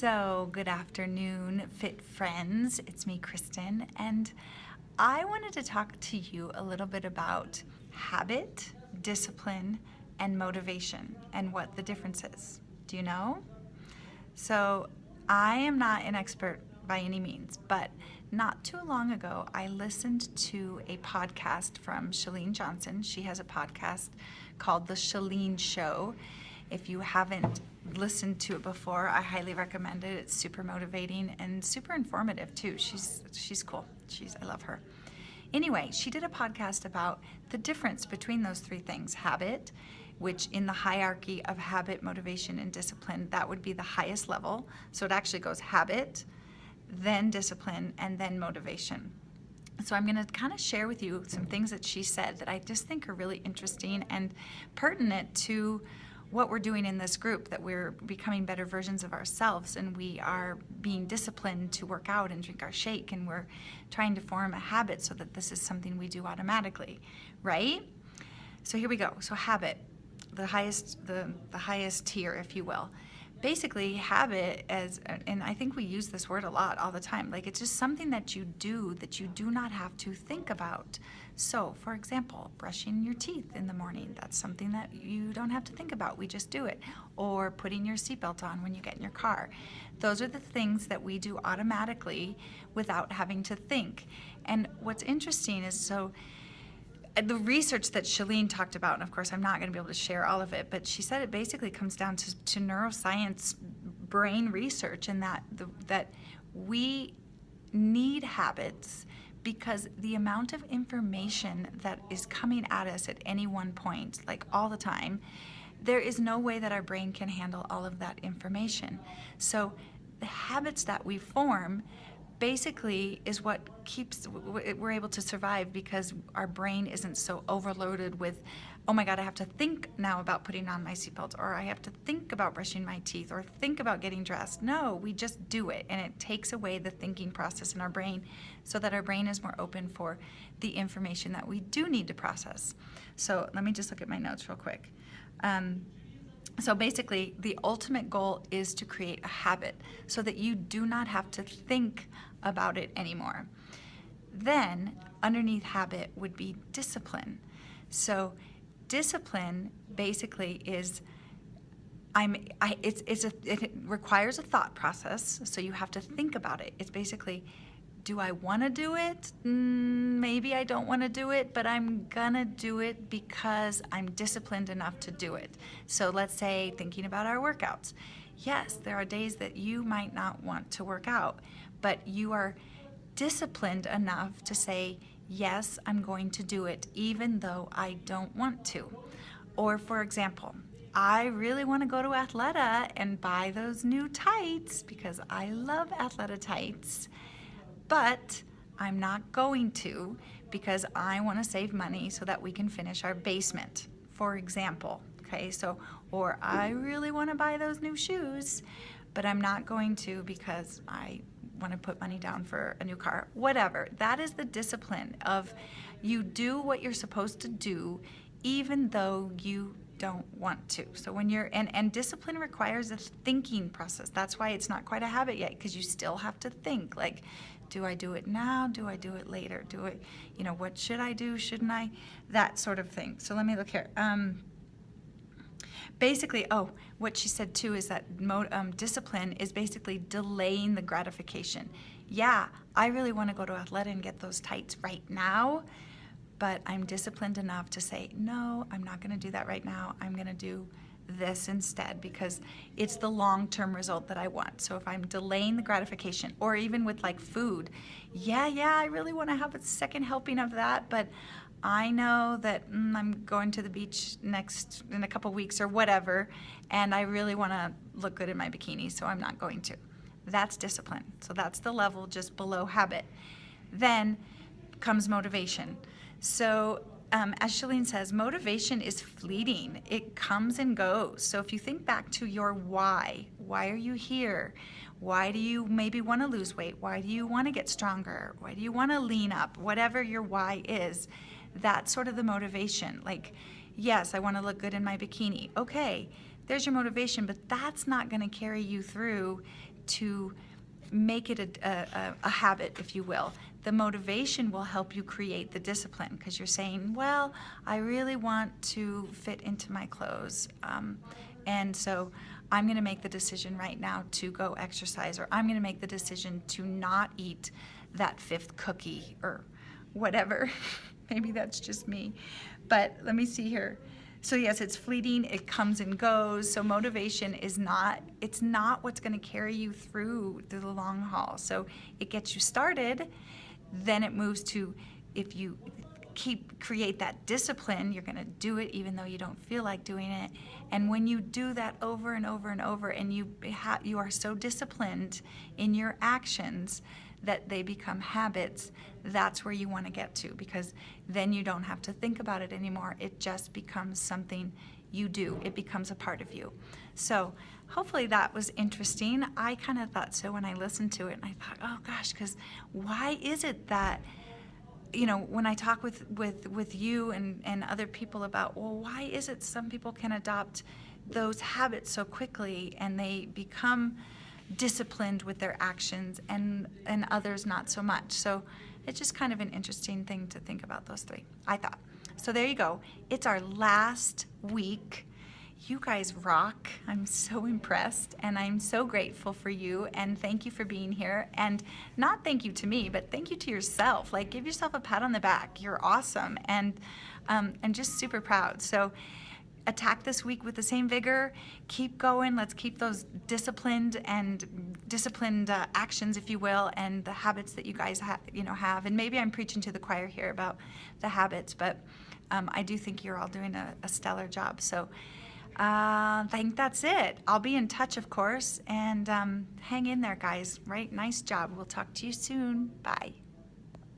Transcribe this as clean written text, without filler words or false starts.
So, good afternoon, Fit Friends. It's me, Kristen, and I wanted to talk to you a little bit about habit, discipline, and motivation and what the difference is. Do you know? So, I am not an expert by any means, but not too long ago, I listened to a podcast from Chalene Johnson. She has a podcast called The Chalene Show. If you haven't listened to it before, I highly recommend it. It's super motivating and super informative too. She's cool. I love her. Anyway, she did a podcast about the difference between those three things: habit, which in the hierarchy of habit, motivation, and discipline, that would be the highest level. So it actually goes habit, then discipline, and then motivation. So I'm going to kind of share with you some things that she said that I just think are really interesting and pertinent to what we're doing in this group, that we're becoming better versions of ourselves, and we are being disciplined to work out and drink our shake, and we're trying to form a habit so that this is something we do automatically, right? So here we go. So habit, the highest tier, if you will. Basically, habit, and I think we use this word a lot all the time, like it's just something that you do not have to think about. So, for example, brushing your teeth in the morning, that's something that you don't have to think about. We just do it. Or putting your seatbelt on when you get in your car. Those are the things that we do automatically without having to think. And what's interesting is, so the research that Chalene talked about, and of course I'm not going to be able to share all of it, but she said it basically comes down to neuroscience, brain research, and that we need habits because the amount of information that is coming at us at any one point, like all the time, there is no way that our brain can handle all of that information. So the habits that we form basically is what we're able to survive, because our brain isn't so overloaded with, oh my God, I have to think now about putting on my seatbelt, or I have to think about brushing my teeth, or think about getting dressed. No, we just do it, and it takes away the thinking process in our brain so that our brain is more open for the information that we do need to process. So let me just look at my notes real quick. So basically, the ultimate goal is to create a habit so that you do not have to think about it anymore. Then, underneath habit would be discipline. So discipline basically is, it requires a thought process, so you have to think about it. It's basically, do I want to do it? Maybe I don't want to do it, but I'm gonna do it because I'm disciplined enough to do it. So let's say, thinking about our workouts. Yes, there are days that you might not want to work out, but you are disciplined enough to say, yes, I'm going to do it even though I don't want to. Or for example, I really want to go to Athleta and buy those new tights because I love Athleta tights, but I'm not going to because I want to save money so that we can finish our basement, for example. Okay, so, or I really want to buy those new shoes, but I'm not going to because I want to put money down for a new car. Whatever. That is the discipline of, you do what you're supposed to do even though you don't want to. So when you're, and discipline requires a thinking process. That's why it's not quite a habit yet, because you still have to think, like, do I do it now? Do I do it later? Do it, what should I do? Shouldn't I? That sort of thing. So let me look here. Basically, what she said too is that discipline is basically delaying the gratification. Yeah, I really want to go to Athleta and get those tights right now, but I'm disciplined enough to say, no, I'm not going to do that right now. I'm going to do this instead because it's the long-term result that I want. So if I'm delaying the gratification, or even with like food, yeah, I really want to have a second helping of that, but I know that I'm going to the beach in a couple weeks or whatever, and I really want to look good in my bikini, so I'm not going to. That's discipline. So that's the level just below habit. Then comes motivation. So as Chalene says, motivation is fleeting. It comes and goes. So if you think back to your why are you here? Why do you maybe want to lose weight? Why do you want to get stronger? Why do you want to lean up? Whatever your why is, that's sort of the motivation. Like, yes, I want to look good in my bikini. Okay, there's your motivation, but that's not going to carry you through to make it a habit, if you will. The motivation will help you create the discipline, because you're saying, well, I really want to fit into my clothes. And so I'm going to make the decision right now to go exercise, or I'm going to make the decision to not eat that 5th cookie or whatever. Maybe that's just me. But let me see here. So yes, it's fleeting, it comes and goes. So motivation is not what's going to carry you through the long haul. So it gets you started, then it moves to, if you create that discipline, you're going to do it even though you don't feel like doing it. And when you do that over and over and over, and you are so disciplined in your actions that they become habits, that's where you want to get to, because then you don't have to think about it anymore. It just becomes something you do. It becomes a part of you. So hopefully that was interesting. I kind of thought so when I listened to it, and I thought, oh gosh, because why is it that, when I talk with you and other people about, well, why is it some people can adopt those habits so quickly and they become disciplined with their actions, and others not so much? So it's just kind of an interesting thing to think about, those 3, I thought. So there you go. It's our last week. You guys rock. I'm so impressed, and I'm so grateful for you, and thank you for being here. And not thank you to me, but thank you to yourself. Like, give yourself a pat on the back. You're awesome, and just super proud. So attack this week with the same vigor. Keep going. Let's keep those disciplined actions, if you will, and the habits that you guys have. And maybe I'm preaching to the choir here about the habits, but I do think you're all doing a stellar job. So I think that's it. I'll be in touch, of course, and hang in there, guys. Right? Nice job. We'll talk to you soon. Bye.